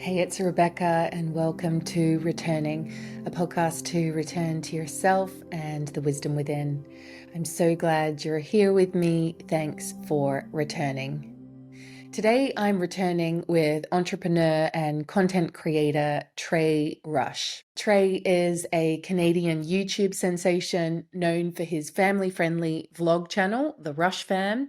Hey, it's Rebecca, and welcome to Returning, a podcast to return to yourself and the wisdom within. I'm so glad you're here with me. Thanks for returning. Today, I'm returning with entrepreneur and content creator Trey Rush. Trey is a Canadian YouTube sensation known for his family-friendly vlog channel, The Rush Fam,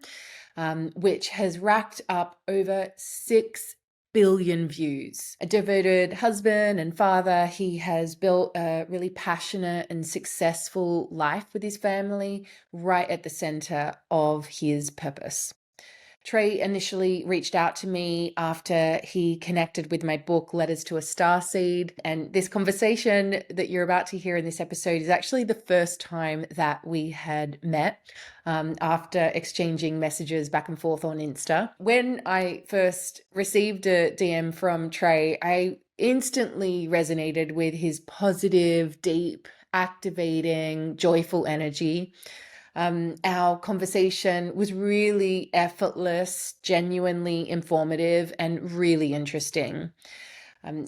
which has racked up over 6 billion views. A devoted husband and father, he has built a really passionate and successful life with his family right at the center of his purpose. Trey initially reached out to me after he connected with my book, Letters to a Starseed. And this conversation that you're about to hear in this episode is actually the first time that we had met after exchanging messages back and forth on Insta. When I first received a DM from Trey, I instantly resonated with his positive, deep, activating, joyful energy. Our conversation was really effortless, genuinely informative, and really interesting.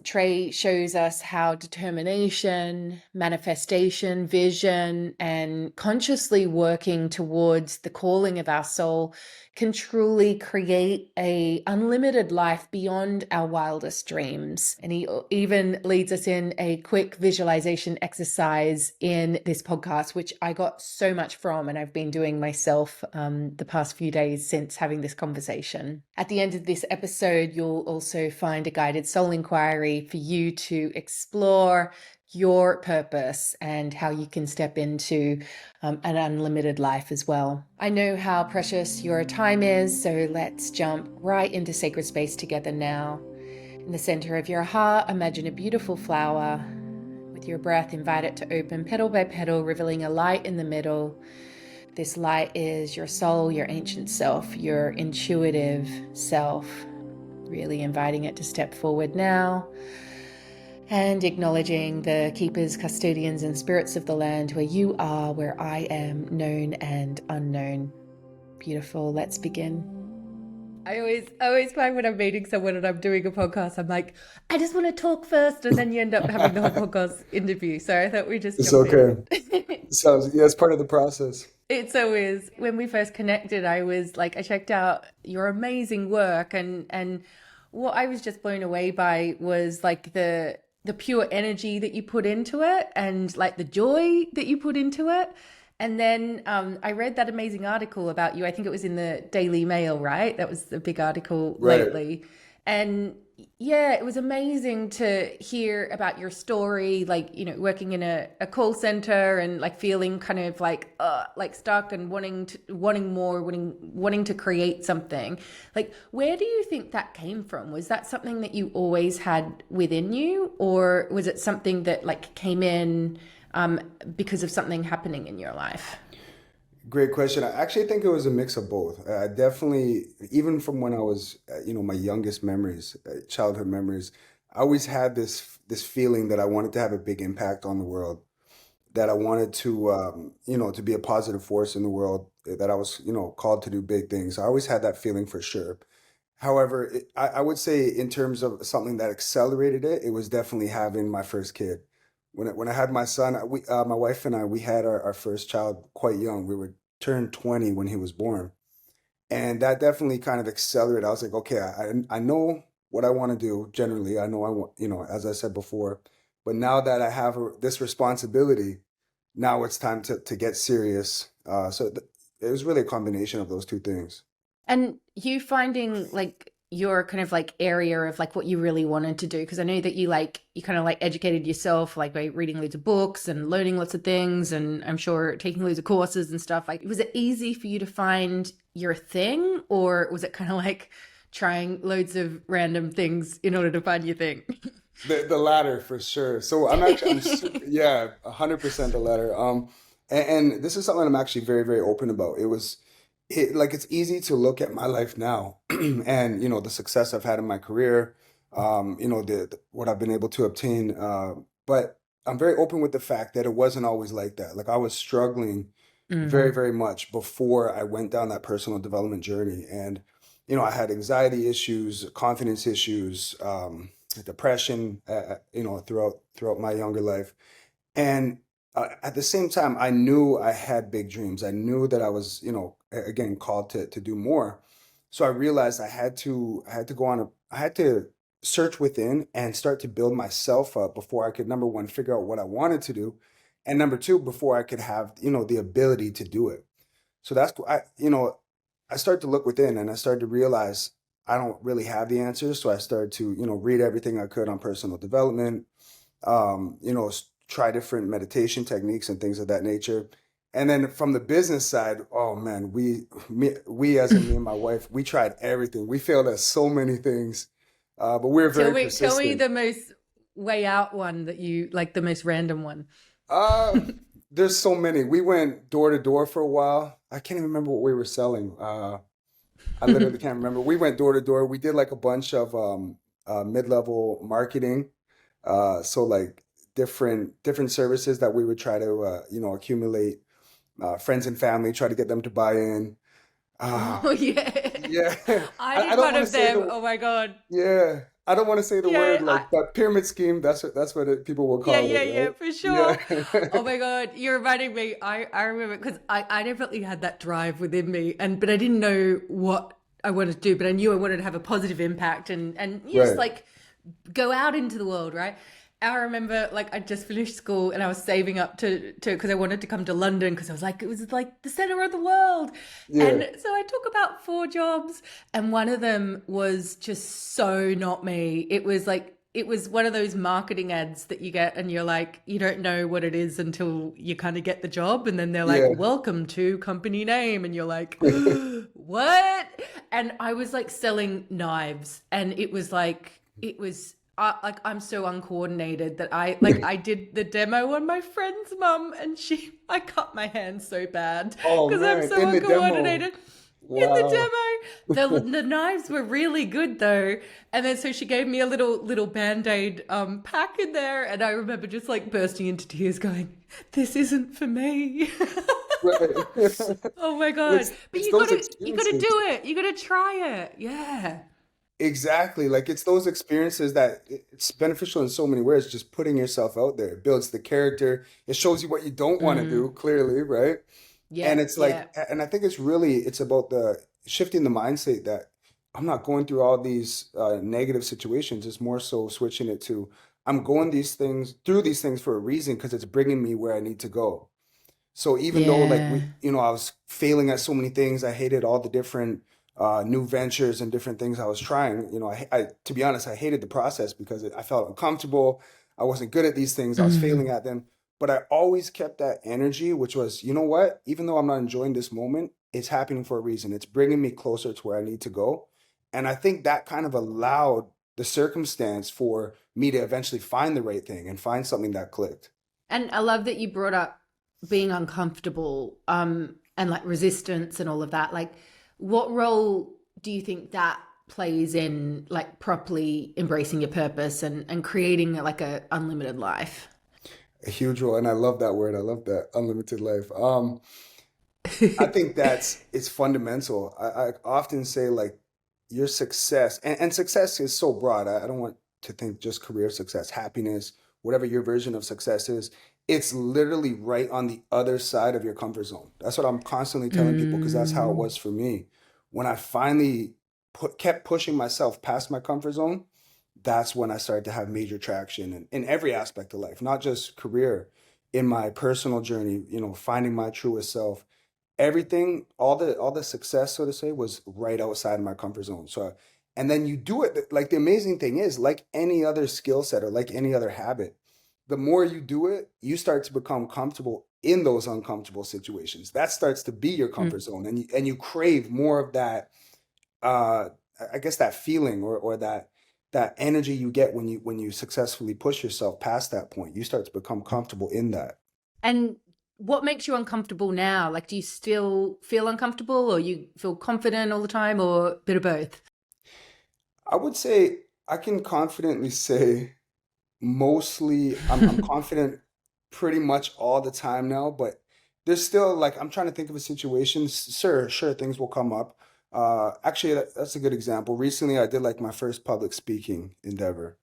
Trey shows us how determination, manifestation, vision, and consciously working towards the calling of our soul can truly create an unlimited life beyond our wildest dreams. And he even leads us in a quick visualization exercise in this podcast, which I got so much from, and I've been doing myself the past few days since having this conversation. At the end of this episode, you'll also find a guided soul inquiry for you to explore your purpose and how you can step into an unlimited life as well. I know how precious your time is, so let's jump right into sacred space together now. In the center of your heart, imagine a beautiful flower. With your breath, invite it to open petal by petal, revealing a light in the middle. This light is your soul, your ancient self, your intuitive self. Really inviting it to step forward now. And acknowledging the keepers, custodians, and spirits of the land where you are, where I am, known and unknown. Beautiful. Let's begin. I always find when I'm meeting someone and I'm doing a podcast, I'm like, I just want to talk first, and then you end up having the whole podcast interview. So I thought we just It's jump okay. in. It's part of the process. It's always, when we first connected, I was like, I checked out your amazing work, and what I was just blown away by was like the pure energy that you put into it, and like the joy that you put into it. And then I read that amazing article about you. I think it was in the Daily Mail, right? That was the big article Right. lately. And yeah, it was amazing to hear about your story, like, you know, working in a call center and like feeling kind of like stuck and wanting more, wanting to create something. Like, where do you think that came from? Was that something that you always had within you, or was it something that like came in because of something happening in your life? Great question. I actually think it was a mix of both. Definitely, even from when I was, my youngest memories, childhood memories, I always had this feeling that I wanted to have a big impact on the world, that I wanted to, to be a positive force in the world, that I was, called to do big things. I always had that feeling for sure. However, I would say in terms of something that accelerated it, it was definitely having my first kid. When I had my son, my wife and I, we had our first child quite young. We were turned 20 when he was born. And that definitely kind of accelerated. I was like, okay, I know what I want to do generally. I know I want, as I said before, but now that I have this responsibility, now it's time to get serious. It was really a combination of those two things. And you finding like your kind of like area of like what you really wanted to do, because I know that you kind of like educated yourself like by reading loads of books and learning lots of things, and I'm sure taking loads of courses and stuff. Like, was it easy for you to find your thing, or was it kind of like trying loads of random things in order to find your thing? The latter for sure. So I'm super, yeah, 100% the latter. And this is something I'm actually very, very open about. It's easy to look at my life now and, the success I've had in my career, what I've been able to obtain. But I'm very open with the fact that it wasn't always like that. Like I was struggling very, Mm-hmm. very much before I went down that personal development journey. And, I had anxiety issues, confidence issues, depression, throughout my younger life. And at the same time, I knew I had big dreams. I knew that I was, again, called to do more. So I realized I had to go on I had to search within and start to build myself up before I could, number one, figure out what I wanted to do. And number two, before I could have, the ability to do it. So I started to look within and I started to realize I don't really have the answers. So I started to, read everything I could on personal development, try different meditation techniques and things of that nature. And then from the business side, oh man, we as in me and my wife, we tried everything. We failed at so many things, but we're very Tell me persistent. the most way out one that you like, the most random one. Uh, there's so many. We went door to door for a while. I can't even remember what we were selling. I literally can't remember. We went door to door. We did like a bunch of mid-level marketing. So like different services that we would try to accumulate friends and family, try to get them to buy in. Oh yeah. Yeah. I I did don't one want to of say them. the Oh my God. yeah. I don't want to say the Yeah, word like that pyramid scheme. That's what people will yeah, call yeah, it, yeah, right? for sure. Yeah. Oh my God, you're reminding me. I remember because I definitely had that drive within me, but I didn't know what I wanted to do, but I knew I wanted to have a positive impact and you just Right. like go out into the world, right? I remember like I just finished school and I was saving up to because I wanted to come to London because I was like it was like the center of the world. Yeah. And so I took about 4 jobs and one of them was just so not me. It was one of those marketing ads that you get and you're like you don't know what it is until you kind of get the job and then they're like Yeah. welcome to company name and you're like what? And I was like selling knives and it was like I'm so uncoordinated that I did the demo on my friend's mum and I cut my hand so bad Oh because I'm man, so in the demo. uncoordinated in the Wow. demo. The knives were really good though, and then so she gave me a little band-aid pack in there, and I remember just like bursting into tears, going, "This isn't for me." Right. Oh my God! It's But it's those you gotta experiences. do it. You gotta try it. Yeah. Exactly. Like it's those experiences that it's beneficial in so many ways, just putting yourself out there. It builds the character. It shows you what you don't want to do, Mm. clearly, right? And Yeah. it's like, Yeah. and I think it's about the shifting the mindset that I'm not going through all these negative situations. It's more so switching it to I'm going through these things for a reason because it's bringing me where I need to go. So even though like Yeah. I was failing at so many things, I hated all the different new ventures and different things I was trying. To be honest, I hated the process because I felt uncomfortable. I wasn't good at these things. I was failing Mm. at them, but I always kept that energy, which was, you know what? Even though I'm not enjoying this moment, it's happening for a reason. It's bringing me closer to where I need to go, and I think that kind of allowed the circumstance for me to eventually find the right thing and find something that clicked. And I love that you brought up being uncomfortable, and like resistance and all of that. Like, what role do you think that plays in like properly embracing your purpose and creating like a unlimited life? A huge role, and I love that word. I love that unlimited life. I think it's fundamental. I often say like your success, and success is so broad. I don't want to think just career success, happiness, whatever your version of success is. It's literally right on the other side of your comfort zone. That's what I'm constantly telling people because that's how it Mm, was for me. When I finally kept pushing myself past my comfort zone, that's when I started to have major traction in every aspect of life, not just career, in my personal journey, finding my truest self. Everything, all the success, so to say, was right outside of my comfort zone. So, and then you do it, like the amazing thing is, like any other skill set or like any other habit, the more you do it, you start to become comfortable in those uncomfortable situations. That starts to be your mm. comfort zone, and you crave more of that uh I guess that feeling or that energy you get when you successfully push yourself past that point. You start to become comfortable in that. And what makes you uncomfortable now? Like, do you still feel uncomfortable or you feel confident all the time or a bit of both? I would say I can confidently say mostly I'm confident pretty much all the time now, but there's still like I'm trying to think of a situation. Sure, things will come up. Actually, that's a good example. Recently, I did like my first public speaking endeavor.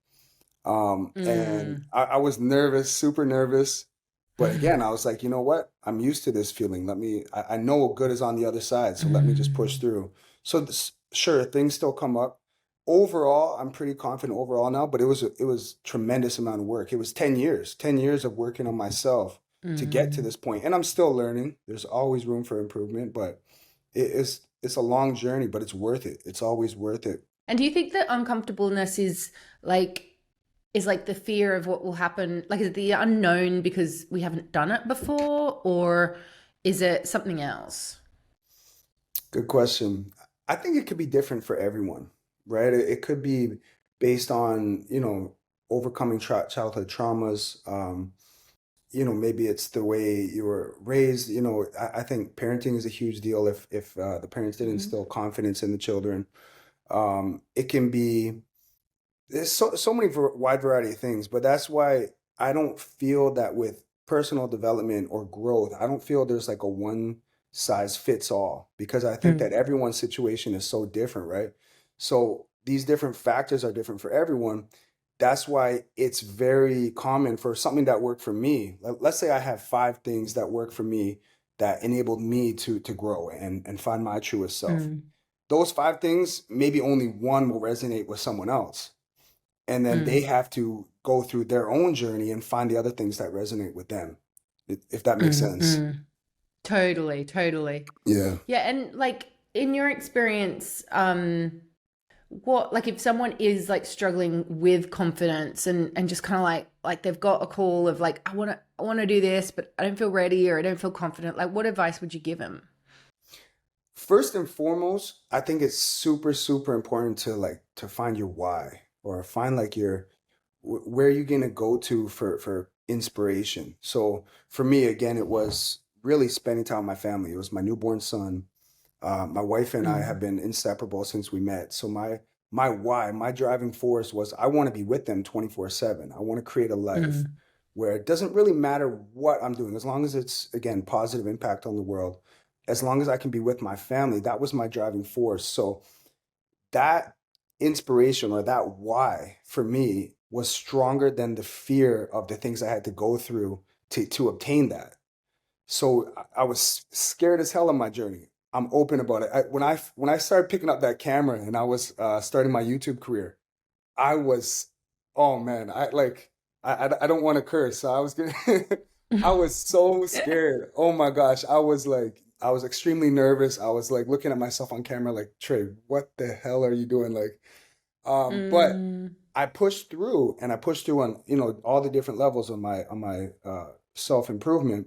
And Mm. I was nervous, super nervous. But again, I was like, you know what? I'm used to this feeling. I know good is on the other side. So let me just push Mm. through. So sure, things still come up. Overall, I'm pretty confident overall now, but it was tremendous amount of work. It was 10 years of working on myself to get to Mm. this point. And I'm still learning. There's always room for improvement, but it's a long journey, but it's worth it. It's always worth it. And do you think that uncomfortableness like is like the fear of what will happen? Like, is it the unknown because we haven't done it before, or is it something else? Good question. I think it could be different for everyone, right? It could be based on, overcoming childhood traumas. Maybe it's the way you were raised. I think parenting is a huge deal if the parents didn't Hmm. instill confidence in the children. It can be there's so many wide variety of things, but that's why I don't feel that with personal development or growth, I don't feel there's like a one size fits all because I think that Mm. everyone's situation is so different, right? So these different factors are different for everyone. That's why it's very common for something that worked for me. Let's say I have 5 things that work for me that enabled me to grow and find my truest self. Mm. Those 5 things, maybe only one will resonate with someone else, and then they Mm. have to go through their own journey and find the other things that resonate with them, if that makes Mm. sense. Mm. Totally, totally. Yeah. Yeah, and like in your experience, what like if someone is like struggling with confidence and just kind of like they've got a call of like I want to do this, but I don't feel ready or I don't feel confident. Like, what advice would you give them? First and foremost, I think it's super, super important to find your why, or find like your where you're gonna go to for inspiration. So for me, again, it was really spending time with my family. It was my newborn son. My wife and I have Mm. been inseparable since we met. So my why, my driving force was I want to be with them 24/7. I want to create a life Mm. where it doesn't really matter what I'm doing, as long as it's, again, positive impact on the world, as long as I can be with my family. That was my driving force. So that inspiration, or that why, for me was stronger than the fear of the things I had to go through to obtain that. So I was scared as hell on my journey. I'm open about it. When I started picking up that camera and I was starting my YouTube career, I was, oh man, I don't want to curse. So I was gonna, I was so scared. Oh my gosh, I was extremely nervous. I was like looking at myself on camera, like, Trey, what the hell are you doing? But Mm. I pushed through, and I pushed through on, all the different levels of my self improvement,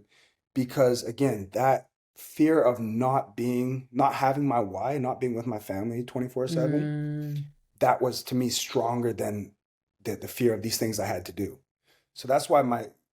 because again, that fear of not having my why, not being with my family 24/7, Mm. that was to me stronger than the fear of these things I had to do. So that's why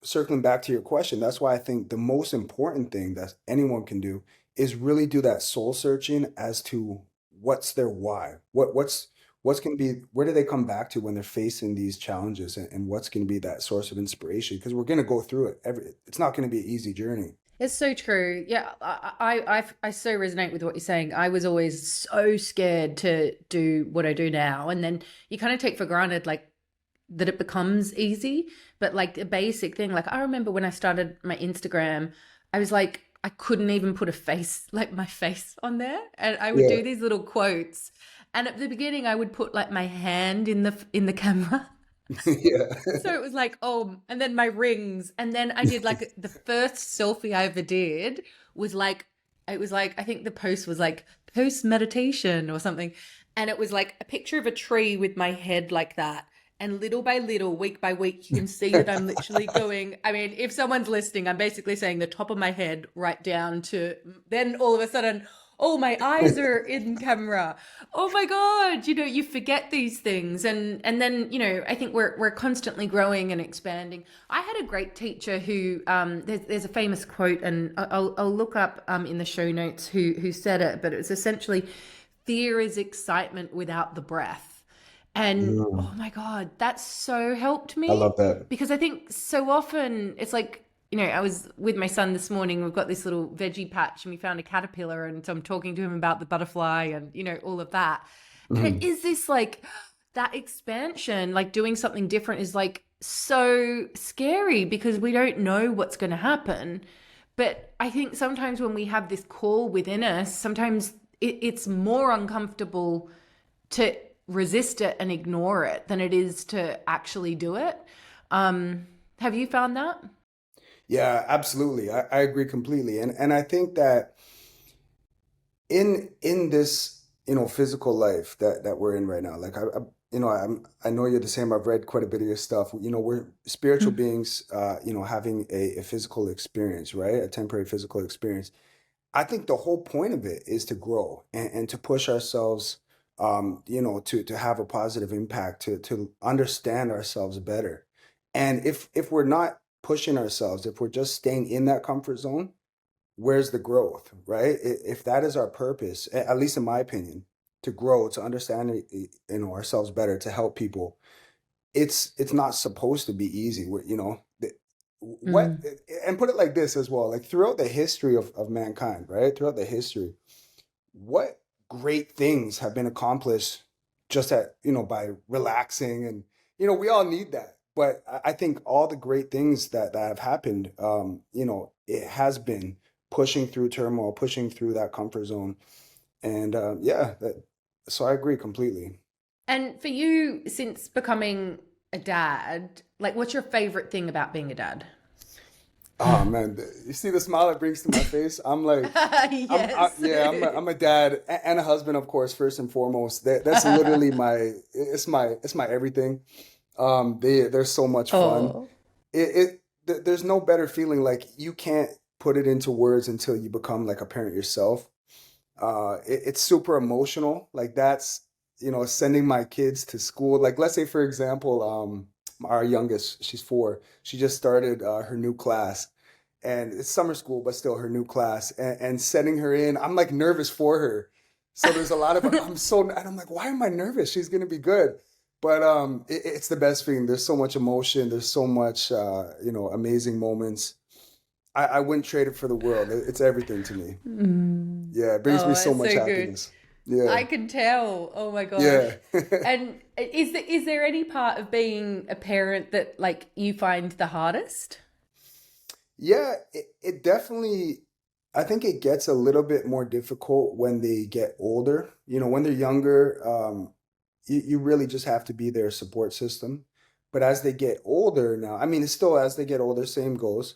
circling back to your question, that's why I think the most important thing that anyone can do is really do that soul searching as to what's their why. What's going to be, where do they come back to when they're facing these challenges, and what's going to be that source of inspiration? Because we're going to go through it. It's not going to be an easy journey. It's so true. Yeah, I so resonate with what you're saying. I was always so scared to do what I do now, and then you kind of take for granted like that it becomes easy. But like a basic thing, like I remember when I started my Instagram, I was like I couldn't even put a face like my face on there, and I would Yeah. do these little quotes. And at the beginning, I would put like my hand in the camera. Yeah. So it was like, oh, and then my rings. And then I did like the first selfie I ever did was like, it was like, I think the post was like post meditation or something. And it was like a picture of a tree with my head like that. And little by little, week by week, you can see that I'm literally going. I mean, if someone's listening, I'm basically saying the top of my head right down to then all of a sudden, oh, my eyes are in camera. Oh my god, you forget these things, and then I think we're constantly growing and expanding. I had a great teacher who there's a famous quote, and I'll look up in the show notes who said it, but it was essentially fear is excitement without the breath. And oh Mm, my god, that so helped I me, love that. because I think so often it's like, I was with my son this morning. We've got this little veggie patch and we found a caterpillar. And so I'm talking to him about the butterfly and, all of that. And it Mhm. is this like that expansion, like doing something different, is like so scary because we don't know what's going to happen. But I think sometimes when we have this call within us, sometimes it's more uncomfortable to resist it and ignore it than it is to actually do it. Have you found that? Yeah, absolutely. I agree completely. And I think that in this, physical life that we're in right now, like I know you're the same. I've read quite a bit of your stuff. We're spiritual Mm. beings, having a physical experience, right? A temporary physical experience. I think the whole point of it is to grow and to push ourselves, to have a positive impact, to understand ourselves better. And if we're not pushing ourselves, if we're just staying in that comfort zone, where's the growth, right? If that is our purpose, at least in my opinion, to grow, to understand, ourselves better, to help people, it's not supposed to be easy. What, Mm. and put it like this as well, like throughout the history of mankind, right? Throughout the history, what great things have been accomplished just by relaxing, and we all need that. But I think all the great things that have happened, it has been pushing through turmoil, pushing through that comfort zone. And so I agree completely. And for you, since becoming a dad, like what's your favorite thing about being a dad? Oh man, you see the smile it brings to my face. I'm like, Yes. yeah, I'm a dad and a husband, of course, first and foremost. That's literally it's my everything. They're so much fun. Oh. There's no better feeling. Like you can't put it into words until you become like a parent yourself. It's super emotional. Like that's, sending my kids to school. Like let's say for example, our youngest, she's 4. She just started her new class, and it's summer school, but still her new class. And sending her in, I'm like nervous for her. So there's a lot of and I'm like, why am I nervous? She's gonna be good. But it's the best feeling. There's so much emotion. There's so much amazing moments. I wouldn't trade it for the world. It's everything to me. Mm. Yeah, it brings Oh, me so it's much so good. happiness. Yeah, I can tell. Oh my yeah. gosh. And is there any part of being a parent that like you find the hardest? Yeah, it definitely, I think it gets a little bit more difficult when they get older. When they're younger, you really just have to be their support system. But as they get older now, I mean, it's still as they get older, same goes.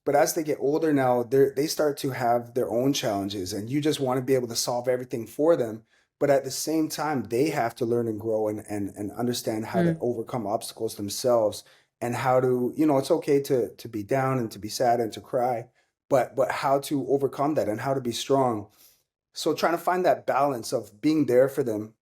But as they get older now, they start to have their own challenges, and you just want to be able to solve everything for them. But at the same time, they have to learn and grow and understand how to Mm. overcome obstacles themselves, and how to, it's okay to be down and to be sad and to cry, but how to overcome that and how to be strong. So trying to find that balance of being there for them,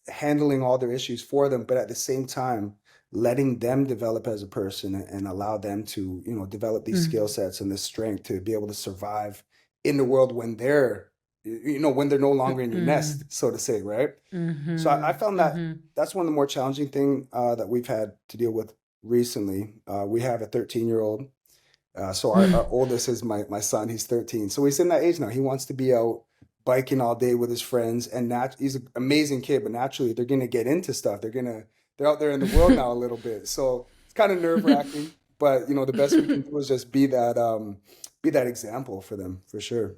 handling all their issues for them, but at the same time, letting them develop as a person and allow them to, develop these skill Mm. sets and this strength to be able to survive in the world when they're no longer in your nest, Mm. so to say, right? So I Mhm. found that Mhm. that's one of the more challenging thing that we've had to deal with recently. We have a 13-year-old. So our oldest is my son. He's 13. So he's in that age now. He wants to be out biking all day with his friends, and he's an amazing kid. But naturally, they're gonna get into stuff. They're out there in the world now a little bit. So it's kind of nerve wracking. But the best we can do is just be that example for them for sure.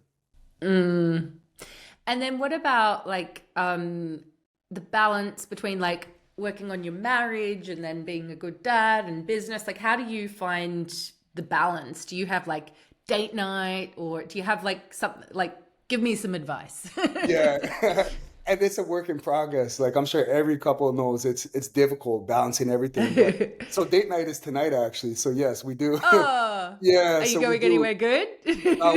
Mm. And then what about like the balance between like working on your marriage and then being a good dad and business? Like how do you find the balance? Do you have like date night or do you have like something like give me some advice? Yeah. And it's a work in progress. Like I'm sure every couple knows it's difficult balancing everything. But so date night is tonight actually. So yes, we do. Oh, Yeah, are you so we going do. anywhere good?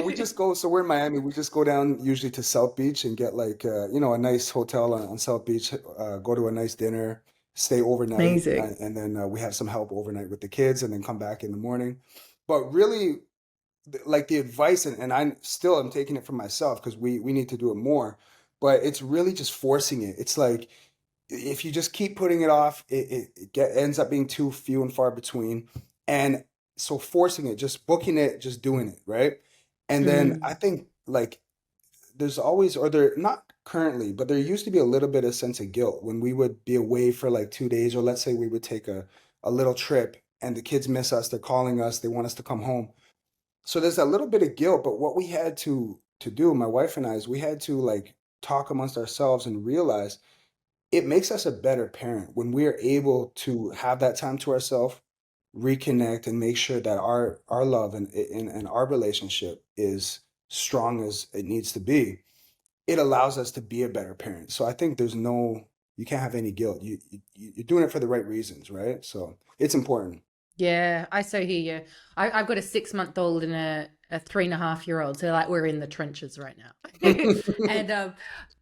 We just go. So we're in Miami. We just go down usually to South Beach and get like a nice hotel on South Beach. Go to a nice dinner, stay overnight, Amazing. and then we have some help overnight with the kids, and then come back in the morning. But really, like the advice, and I still am taking it for myself because we need to do it more. But it's really just forcing it. It's like if you just keep putting it off, ends up being too few and far between. And so forcing it, just booking it, just doing it, right? And then I Mm. think like there's always, or there not. currently, but there used to be a little bit of sense of guilt when we would be away for like 2 days, or let's say we would take a little trip and the kids miss us, they're calling us, they want us to come home. So there's a little bit of guilt, but what we had to do, my wife and I, is we had to like talk amongst ourselves and realize it makes us a better parent when we are able to have that time to ourselves, reconnect, and make sure that our love and our relationship is strong as it needs to be. It allows us to be a better parent. So I think you can't have any guilt. You're doing it for the right reasons, right? So it's important. Yeah, I so hear you. I've got a 6-month-old and a 3.5-year-old. So like we're in the trenches right now. And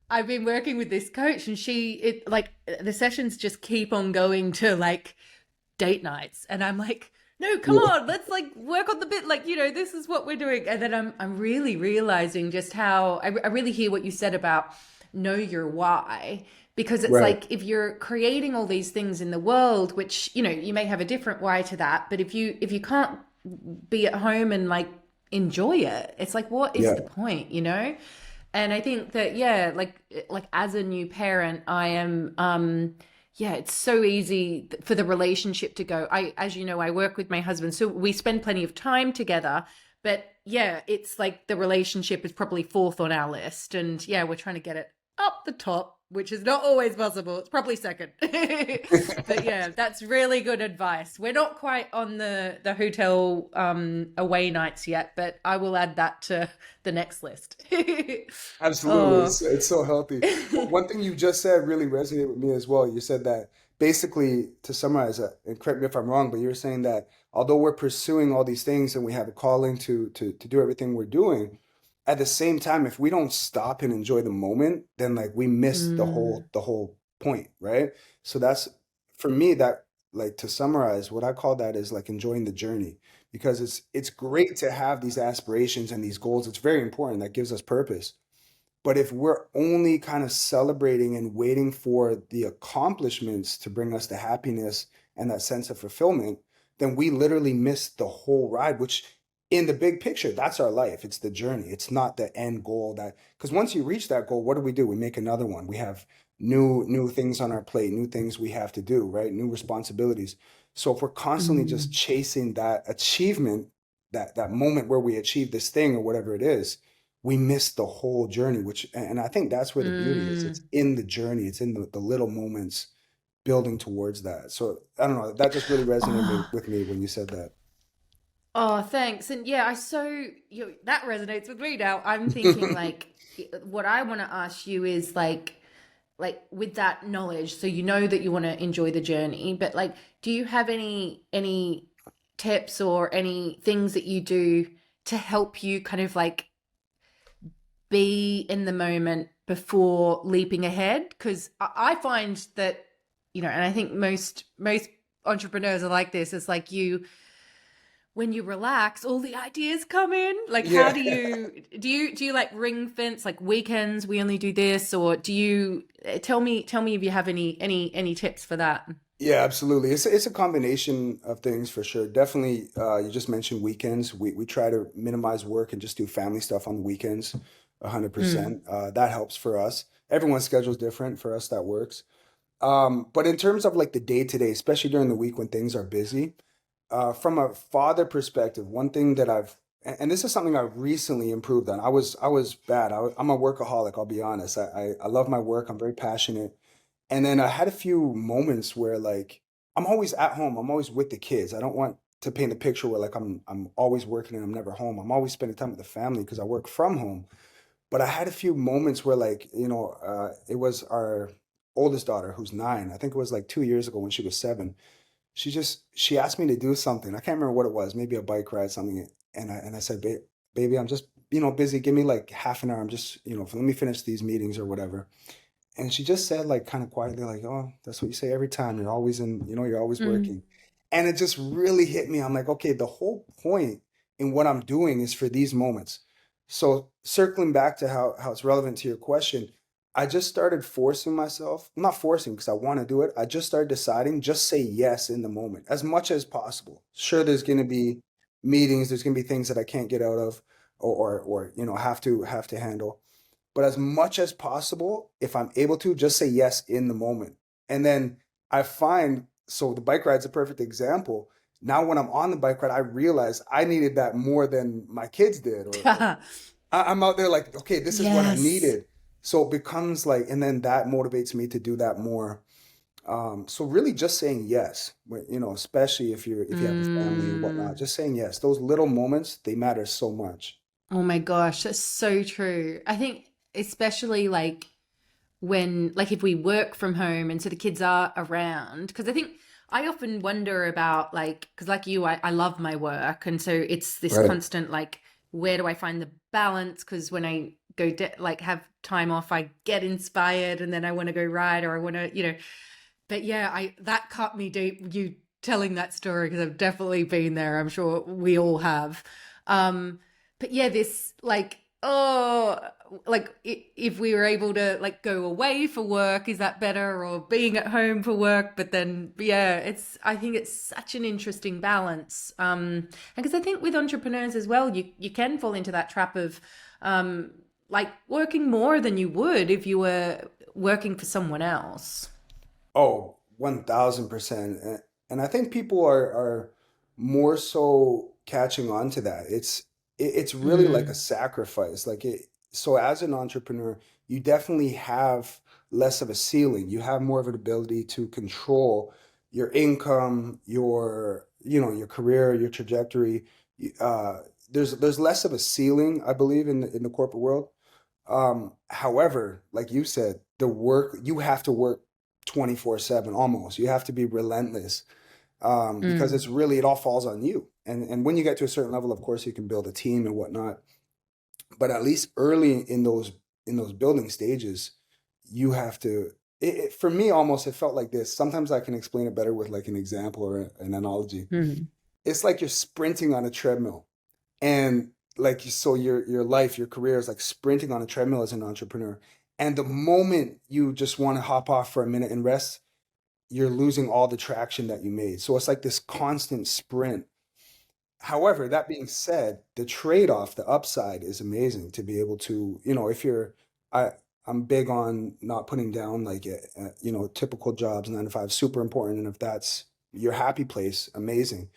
I've been working with this coach and the sessions just keep on going to like date nights. And I'm like, no, come Yeah, on, let's like work on the bit, like, this is what we're doing. And then I'm really realizing just how I really hear what you said about know your why. Because it's right. like if you're creating all these things in the world, which, you may have a different why to that, but if you can't be at home and like enjoy it, it's like what is Yeah. the point? And I think that, yeah, like as a new parent, I am yeah, it's so easy for the relationship to go. As you know, I work with my husband, so we spend plenty of time together. But yeah, it's like the relationship is probably fourth on our list. And yeah, we're trying to get it up the top, which is not always possible. It's probably second. But yeah, that's really good advice. We're not quite on the hotel away nights yet, but I will add that to the next list. Absolutely. Oh. It's so healthy. One thing you just said really resonated with me as well. You said that basically, to summarize that, and correct me if I'm wrong, but you're saying that although we're pursuing all these things and we have a calling to do everything we're doing, at the same time, if we don't stop and enjoy the moment, then like we miss the Mm, whole point, right? So that's for me that like to summarize, what I call that is like enjoying the journey because it's great to have these aspirations and these goals. It's very important. That gives us purpose. But if we're only kind of celebrating and waiting for the accomplishments to bring us the happiness and that sense of fulfillment, then we literally miss the whole ride, which in the big picture, that's our life. It's the journey. It's not the end goal that, because once you reach that goal, what do? We make another one. We have new things on our plate, new things we have to do, right? New responsibilities. So if we're constantly just mm, chasing that achievement, that moment where we achieve this thing or whatever it is, we miss the whole journey, which, and I think that's where the beauty is. It's mm. in the journey, it's in the little moments building towards that. So I don't know, that just really resonated Oh, with me when you said that. oh, thanks. And yeah, that resonates with me now. I'm thinking like what I want to ask you is like with that knowledge, so you know that you want to enjoy the journey, but like do you have any tips or any things that you do to help you kind of like be in the moment before leaping ahead? Because I find that, and I think most entrepreneurs are like this. It's like when you relax, all the ideas come in. Like, how Yeah. do you like ring fence like weekends? We only do this, or do you tell me if you have any tips for that? Yeah, absolutely. It's a combination of things for sure. Definitely, you just mentioned weekends. We try to minimize work and just do family stuff on the weekends, Mm, 100%. That helps for us. Everyone's schedule is different. For us, that works. But in terms of like the day to day, especially during the week when things are busy, from a father perspective, one thing that and this is something I've recently improved on. I was bad. I'm a workaholic, I'll be honest. I love my work. I'm very passionate. And then I had a few moments where like I'm always at home. I'm always with the kids. I don't want to paint a picture where like I'm always working and I'm never home. I'm always spending time with the family because I work from home. But I had a few moments where like, it was our oldest daughter who's 9. I think it was like 2 years ago when she was 7. She asked me to do something. I can't remember what it was, maybe a bike ride, something. And I said, baby, I'm just, busy. Give me like half an hour. I'm just, let me finish these meetings or whatever. And she just said, like, kind of quietly, like, oh, that's what you say every time. You're always you're always mm, working. And it just really hit me. I'm like, okay, the whole point in what I'm doing is for these moments. So circling back to how it's relevant to your question, I just started forcing myself, not forcing because I want to do it. I just started deciding, just say yes in the moment as much as possible. Sure, there's going to be meetings, there's going to be things that I can't get out of or have to handle. but as much as possible, if I'm able to, just say yes in the moment. And then I find, so the bike ride's a perfect example. Now, when I'm on the bike ride, I realize I needed that more than my kids did, or I'm out there like, okay, this is what I Yes. needed. So it becomes like, and then that motivates me to do that more. So really just saying yes, especially if you have a family and whatnot, Mm. just saying yes. Those little moments, they matter so much. Oh my gosh, that's so true. I think especially like when like if we work from home and so the kids are around, because I think I often wonder about like because like you I love my work, and so it's this Right. constant like where do I find the balance, because when I go like have time off I get inspired and then I want to go ride or I want to but yeah, I that cut me deep, you telling that story, because I've definitely been there. I'm sure we all have. Um, but yeah, this like, oh, like if we were able to like go away for work, is that better, or being at home for work? But then, yeah, I think it's such an interesting balance. Because I think with entrepreneurs as well, you can fall into that trap of, like working more than you would if you were working for someone else. Oh, 1000%. And I think people are more so catching on to that. It's really like a Mm. sacrifice. So as an entrepreneur, you definitely have less of a ceiling. You have more of an ability to control your income, your career, your trajectory. There's less of a ceiling, I believe, in the corporate world. However, like you said, the work, you have to work 24/7 almost. You have to be relentless, because Mm. it all falls on you. And when you get to a certain level, of course, you can build a team and whatnot. But at least early in those building stages, you have to. For me, almost it felt like this. Sometimes I can explain it better with like an example or an analogy. Mm. It's like you're sprinting on a treadmill. And so your life, your career is like sprinting on a treadmill as an entrepreneur. And the moment you just want to hop off for a minute and rest, you're losing all the traction that you made. So it's like this constant sprint. However, that being said, the trade-off, the upside is amazing to be able to, if I, I'm big on not putting down like, typical jobs, 9 to 5, super important. And if that's your happy place, amazing.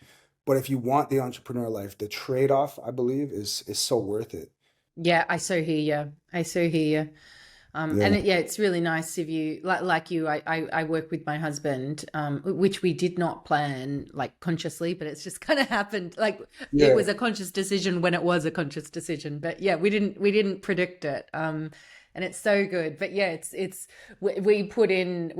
But if you want the entrepreneur life, the trade-off, I believe, is so worth it. Yeah, I so hear you. I so hear you. Yeah. Yeah, it's really nice of you. Like you, I work with my husband, which we did not plan like consciously, but it's just kind of happened. Like it Yeah. was a conscious decision when it was a conscious decision. But yeah, we didn't predict it. And it's so good. But yeah, we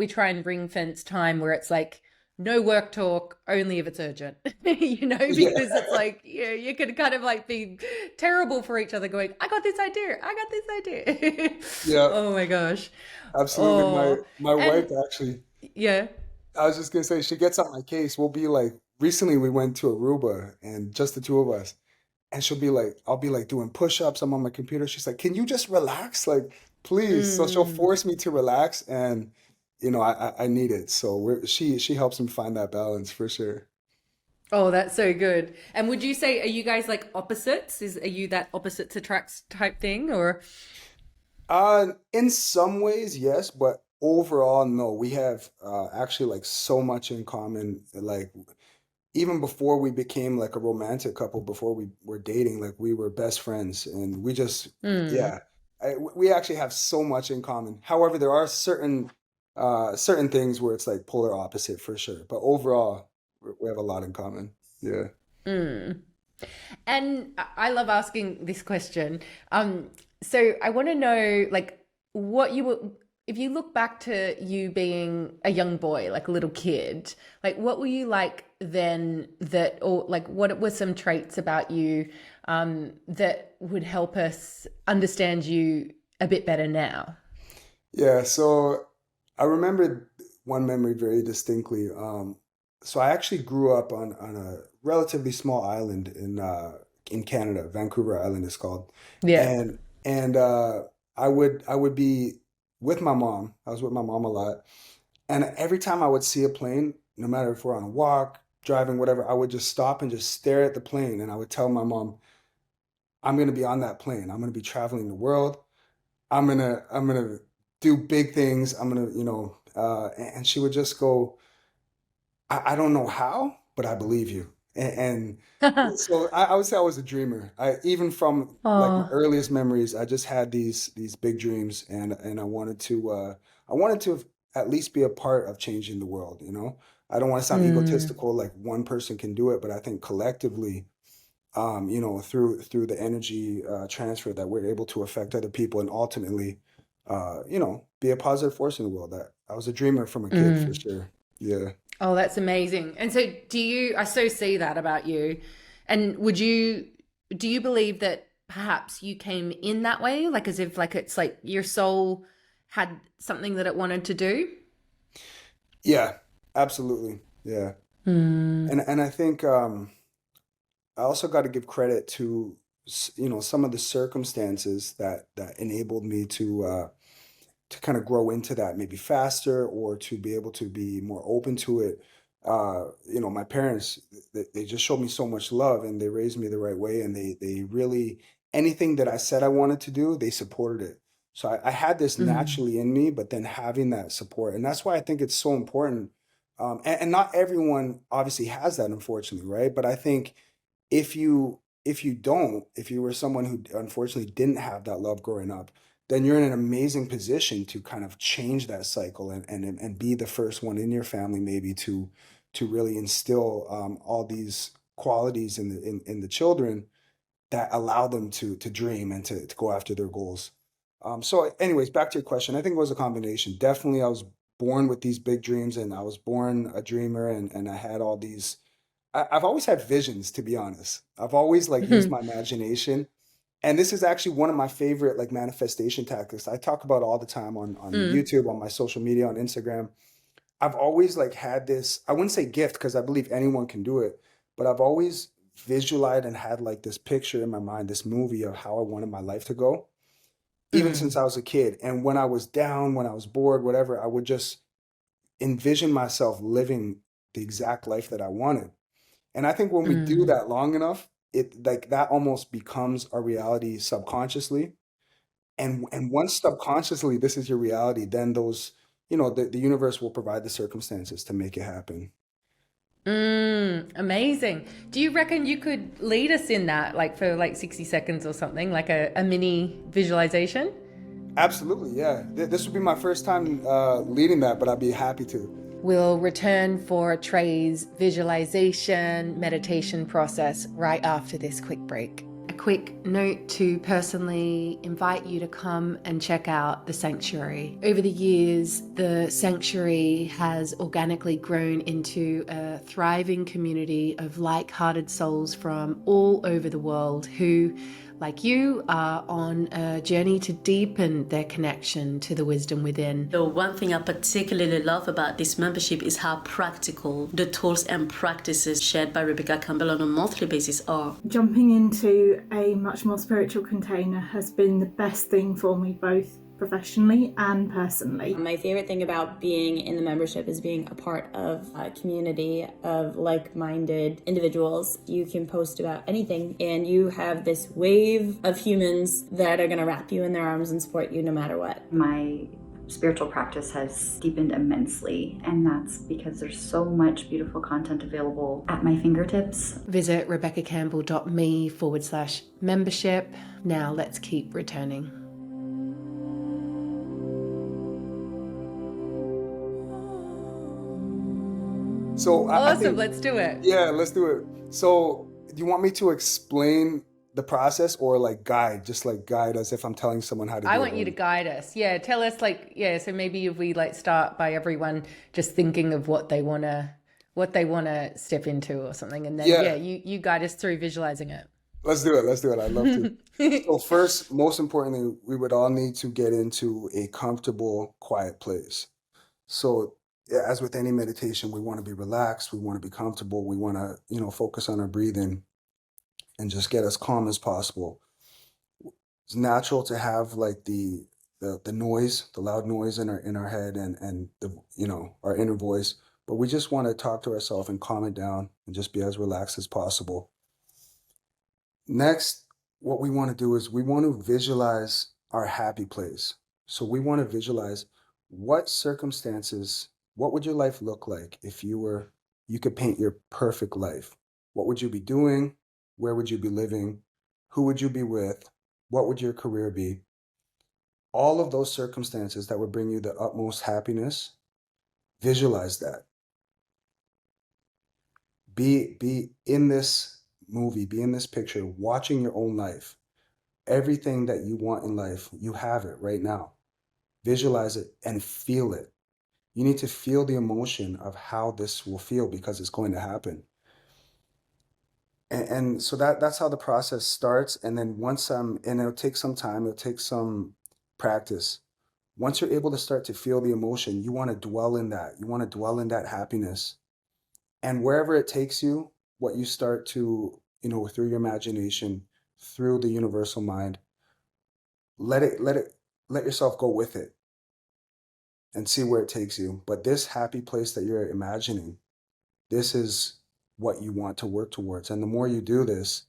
try and ring fence time where it's like no work talk, only if it's urgent, Yeah. because it's like, yeah, you could kind of like be terrible for each other going, I got this idea. I got this idea. Yeah. Oh my gosh. Absolutely. My Oh, my and wife actually, yeah. I was just gonna say, she gets on my case. We'll be like, recently we went to Aruba and just the two of us. And she'll be like, I'll be like doing push-ups. I'm on my computer. She's like, can you just relax? Like, please. So she'll Mm. force me to relax, and I need it. So she helps me find that balance for sure. Oh, that's so good. And would you say, are you guys like opposites? Are you that opposites attracts type thing, or? In some ways, yes, but overall, no. We have actually like so much in common. Like even before we became like a romantic couple, before we were dating, like we were best friends, and we just, Mm. yeah, we actually have so much in common. However, there are certain things where it's like polar opposite for sure. But overall, we have a lot in common. Yeah. Mm. And I love asking this question. So I want to know, like, what you were, if you look back to you being a young boy, like a little kid, like, what were you like then that, or like, what were some traits about you that would help us understand you a bit better now? Yeah, so I remember one memory very distinctly. So I actually grew up on a relatively small island in Canada. Vancouver Island is called. Yeah. And I would be with my mom. I was with my mom a lot. And every time I would see a plane, no matter if we're on a walk, driving, whatever, I would just stop and just stare at the plane, and I would tell my mom, I'm going to be on that plane. I'm going to be traveling the world. I'm gonna do big things. I'm gonna, and she would just go, I don't know how, but I believe you. And so I would say I was a dreamer. I even from like my Oh, earliest memories, I just had these big dreams, and I wanted to at least be a part of changing the world, you know? I don't want to sound mm, egotistical, like one person can do it, but I think collectively, through the energy transfer that we're able to affect other people and ultimately, be a positive force in the world. That I was a dreamer from a kid for mm. sure. Yeah. Oh, that's amazing. And so I so see that about you. And do you believe that perhaps you came in that way? Like as if like it's like your soul had something that it wanted to do? Yeah, absolutely. Yeah. Mm, And I think I also got to give credit to some of the circumstances that enabled me to kind of grow into that maybe faster or to be able to be more open to it. My parents, they just showed me so much love and they raised me the right way and they really, anything that I said I wanted to do, they supported it. So I had this mm, naturally in me, but then having that support. And that's why I think it's so important. And not everyone obviously has that, unfortunately, right? But I think if you were someone who unfortunately didn't have that love growing up, then you're in an amazing position to kind of change that cycle and be the first one in your family maybe to really instill all these qualities in the children that allow them to dream and to go after their goals. So anyways, back to your question. I think it was a combination. Definitely I was born with these big dreams and I was born a dreamer and I had all these I've always had visions, to be honest. I've always like used mm, my imagination, and this is actually one of my favorite like manifestation tactics. I talk about all the time on mm, YouTube, on my social media, on Instagram. I've always like had this, I wouldn't say gift because I believe anyone can do it, but I've always visualized and had like this picture in my mind, this movie of how I wanted my life to go, even since mm, I was a kid. And when I was down, when I was bored, whatever, I would just envision myself living the exact life that I wanted. And I think when we do mm. that long enough, it like that almost becomes our reality subconsciously. And once subconsciously this is your reality, then the universe will provide the circumstances to make it happen. Amazing. Do you reckon you could lead us in that, like for like 60 seconds or something, like a mini visualization? Absolutely, yeah. This would be my first time leading that, but I'd be happy to. We'll return for Trey's visualization meditation process right after this quick break. A quick note to personally invite you to come and check out the sanctuary. Over the years, the sanctuary has organically grown into a thriving community of like hearted souls from all over the world who, like you, are on a journey to deepen their connection to the wisdom within. The one thing I particularly love about this membership is how practical the tools and practices shared by Rebecca Campbell on a monthly basis are. Jumping into a much more spiritual container has been the best thing for me, both professionally and personally. My favorite thing about being in the membership is being a part of a community of like-minded individuals. You can post about anything and you have this wave of humans that are going to wrap you in their arms and support you no matter what. My spiritual practice has deepened immensely, and that's because there's so much beautiful content available at my fingertips. Visit rebeccacampbell.me/membership. Now let's keep returning. So I Awesome, think, let's do it. yeah, let's do it. So do you want me to explain the process or like just like guide us if I'm telling someone how to I do it? want you to guide us. Yeah, tell us like so maybe if we like start by everyone just thinking of what they want to step into or something and then Yeah, you guide us through visualizing it. let's do it. Let's do it. I'd love to. So first, most importantly, we would all need to get into a comfortable, quiet place. So, yeah, as with any meditation, we want to be relaxed, we want to be comfortable, we want to, focus on our breathing and just get as calm as possible. It's natural to have like the noise, the loud noise in our head and our inner voice, but we just want to talk to ourselves and calm it down and just be as relaxed as possible. Next, what we want to do is we want to visualize our happy place. So we want to visualize what circumstances, what would your life look like if you could paint your perfect life? What would you be doing? Where would you be living? Who would you be with? What would your career be? All of those circumstances that would bring you the utmost happiness, visualize that. Be in this movie, be in this picture, watching your own life. Everything that you want in life, you have it right now. Visualize it and feel it. You need to feel the emotion of how this will feel because it's going to happen. And so that's how the process starts. And then and it'll take some time, it'll take some practice. Once you're able to start to feel the emotion, you want to dwell in that. You want to dwell in that happiness. And wherever it takes you, what you start to, through your imagination, through the universal mind, let yourself go with it and see where it takes you. But this happy place that you're imagining, this is what you want to work towards. And the more you do this,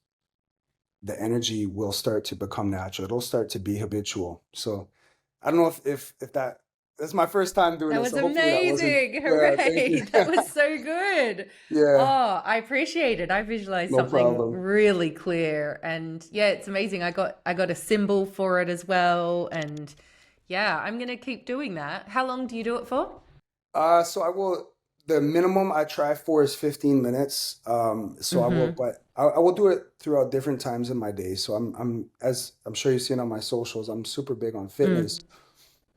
the energy will start to become natural. It'll start to be habitual. So I don't know if that's my first time doing That this. was So amazing. Yeah, Hooray. thank you. That was so good. Yeah, Oh, I appreciate it. I visualized no something problem. really clear. And yeah, it's amazing. I got a symbol for it as well. And yeah, I'm gonna keep doing that. How long do you do it for? So the minimum I try for is 15 minutes. But I will do it throughout different times in my day. So as I'm sure you've seen on my socials, I'm super big on fitness.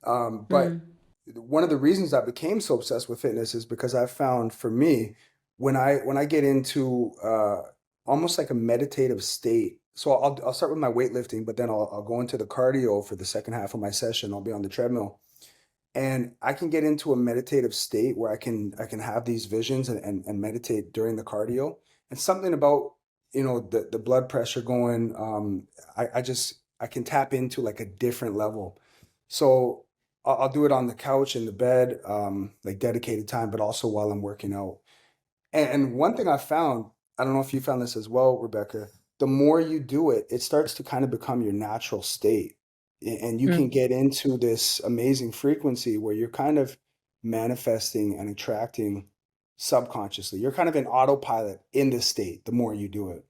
But one of the reasons I became so obsessed with fitness is because I found for me, when I get into almost like a meditative state. So I'll start with my weightlifting, but then I'll go into the cardio for the second half of my session. I'll be on the treadmill. And I can get into a meditative state where I can have these visions and meditate during the cardio. And something about, the blood pressure going, I can tap into like a different level. So I'll do it on the couch, in the bed, like dedicated time, but also while I'm working out. And one thing I found, I don't know if you found this as well, Rebecca, the more you do it, it starts to kind of become your natural state. And you can get into this amazing frequency where you're kind of manifesting and attracting subconsciously. You're kind of in autopilot in this state the more you do it.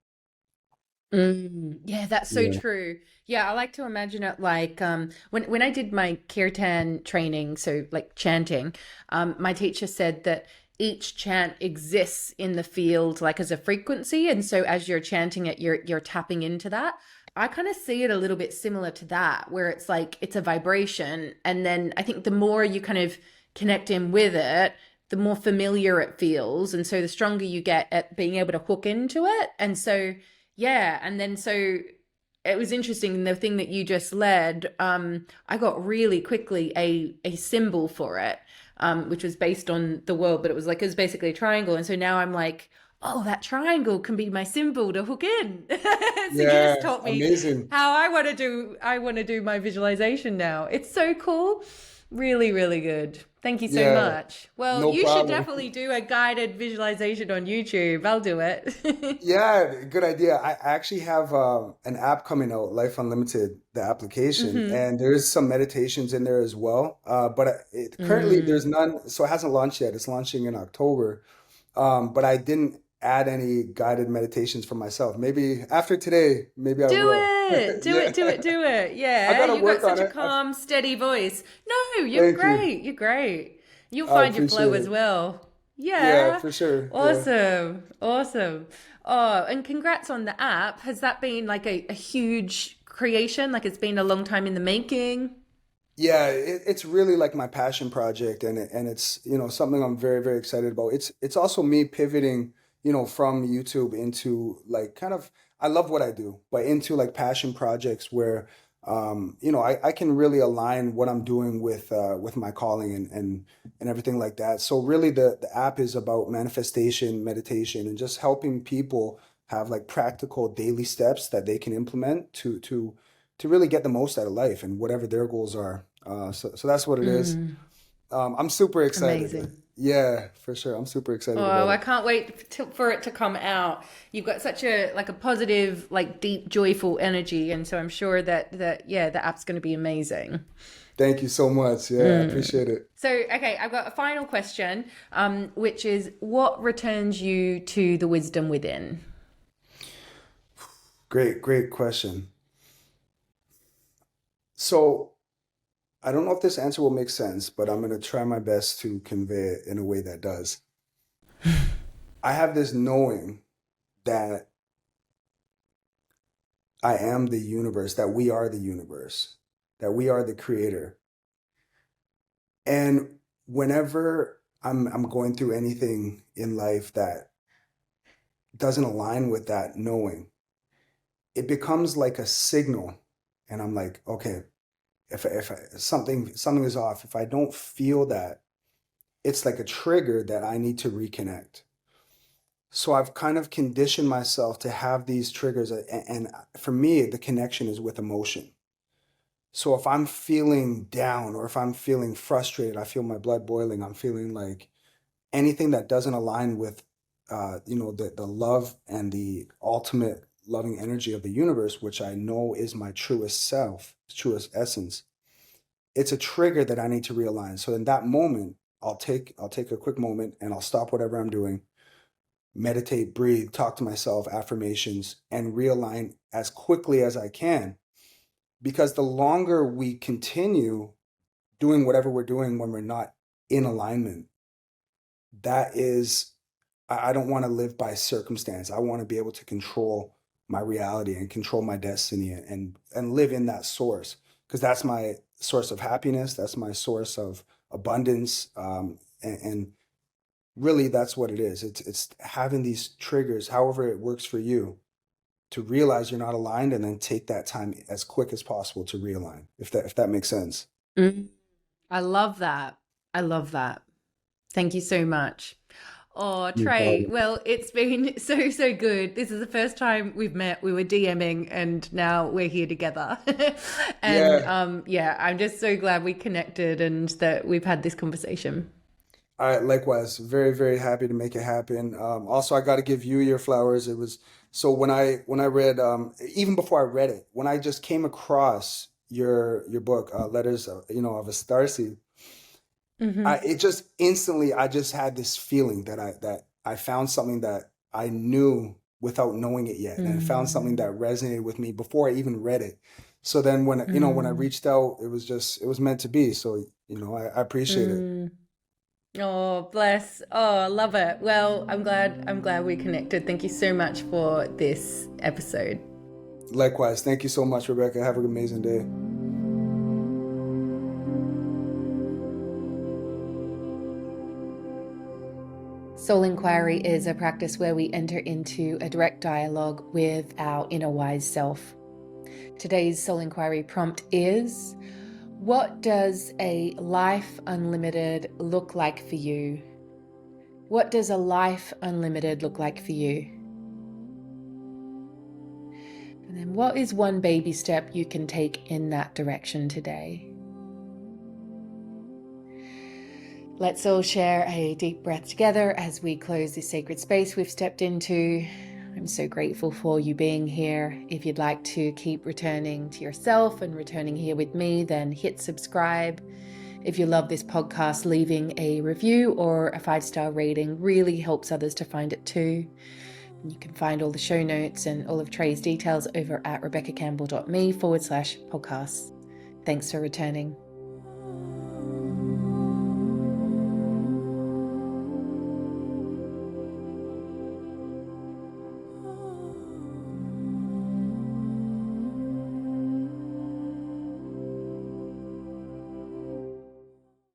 Yeah, that's so Yeah. true. Yeah, I like to imagine it like when I did my kirtan training, so like chanting, my teacher said that each chant exists in the field like as a frequency, and so as you're chanting it, you're tapping into that. I kind of see it a little bit similar to that, where it's like it's a vibration, and then I think the more you kind of connect in with it, the more familiar it feels, and so the stronger you get at being able to hook into it, and so. Yeah, and then so it was interesting. The thing that you just led, I got really quickly a symbol for it, which was based on the world, but it was basically a triangle. And so now I'm like, oh, that triangle can be my symbol to hook in. So you Yeah, just taught me amazing. how I want to do my visualization now. It's so cool. Really, really good. Thank you so Yeah, much. Well, no you should problem. definitely do a guided visualization on YouTube. I'll do it. Yeah, good idea. I actually have an app coming out, Life Unlimited, the application, and there's some meditations in there as well. Currently there's Mm. none, so it hasn't launched yet. It's launching in October. But I didn't add any guided meditations for myself. Maybe after today, maybe I Do will. it. Do Yeah, it. Do it. Do it. I Yeah. gotta You've got work on such a it. calm, steady voice. No, you're Thank you. great. You're great. You'll I find your flow appreciate as it. well. Yeah, Yeah. for sure. Yeah. Awesome. Awesome. Oh, and congrats on the app. Has that been like a huge creation? Like it's been a long time in the making? Yeah, it's really like my passion project, and it's something I'm very very excited about. It's also me pivoting from YouTube into like kind of I love what I do, but into like passion projects where I can really align what I'm doing with my calling and everything like that. So really the app is about manifestation, meditation, and just helping people have like practical daily steps that they can implement to really get the most out of life and whatever their goals are. So that's what it is. Mm, I'm super excited. amazing. Yeah, for sure. I'm super excited Oh, about I it. can't wait for it to come out. You've got such a like a positive, like deep, joyful energy, and so I'm sure that yeah, the app's going to be amazing. Thank you so much. Yeah, I appreciate it. So, okay, I've got a final question, which is what returns you to the wisdom within? Great question. So I don't know if this answer will make sense, but I'm going to try my best to convey it in a way that does. I have this knowing that I am the universe, that we are the universe, that we are the creator. And whenever I'm going through anything in life that doesn't align with that knowing, it becomes like a signal. And I'm like, okay, if something is off, if I don't feel that, it's like a trigger that I need to reconnect. So I've kind of conditioned myself to have these triggers, and for me, the connection is with emotion. So if I'm feeling down or if I'm feeling frustrated, I feel my blood boiling. I'm feeling like anything that doesn't align with, the love and the ultimate loving energy of the universe, which I know is my truest self, truest essence. It's a trigger that I need to realign. So in that moment, I'll take a quick moment and I'll stop whatever I'm doing, meditate, breathe, talk to myself, affirmations, and realign as quickly as I can. Because the longer we continue doing whatever we're doing when we're not in alignment, that is, I don't want to live by circumstance. I want to be able to control my reality and control my destiny and live in that source, because that's my source of happiness. That's my source of abundance. And really that's what it is. It's having these triggers, however it works for you, to realize you're not aligned and then take that time as quick as possible to realign, if that makes sense. Mm. I love that. I love that. Thank you so much. Oh, No Trey, problem. well, it's been so good. This is the first time we've met. We were DMing and now we're here together. And Yeah. yeah, I'm just so glad we connected and that we've had this conversation. I likewise, very, very happy to make it happen. Also, I got to give you your flowers. It was so when I read, even before I read it, when I just came across your book, Letters of a Starseed, Hmm. it just instantly, I just had this feeling that I found something that I knew without knowing it yet, and I found something that Mm. resonated with me before I even read it. So then when I Mm. reached out, it was meant to be. So I appreciate it. Mm. Oh, bless. Oh, I love it. Well, I'm glad we connected. Thank you so much for this episode. Likewise, thank you so much, Rebecca. Have an amazing day. Soul Inquiry is a practice where we enter into a direct dialogue with our inner wise self. Today's Soul Inquiry prompt is: what does a life unlimited look like for you? What does a life unlimited look like for you? And then what is one baby step you can take in that direction today? Let's all share a deep breath together as we close this sacred space we've stepped into. I'm so grateful for you being here. If you'd like to keep returning to yourself and returning here with me, then hit subscribe. If you love this podcast, leaving a review or a 5-star rating really helps others to find it too. You can find all the show notes and all of Trey's details over at rebeccacampbell.me/podcasts. Thanks for returning.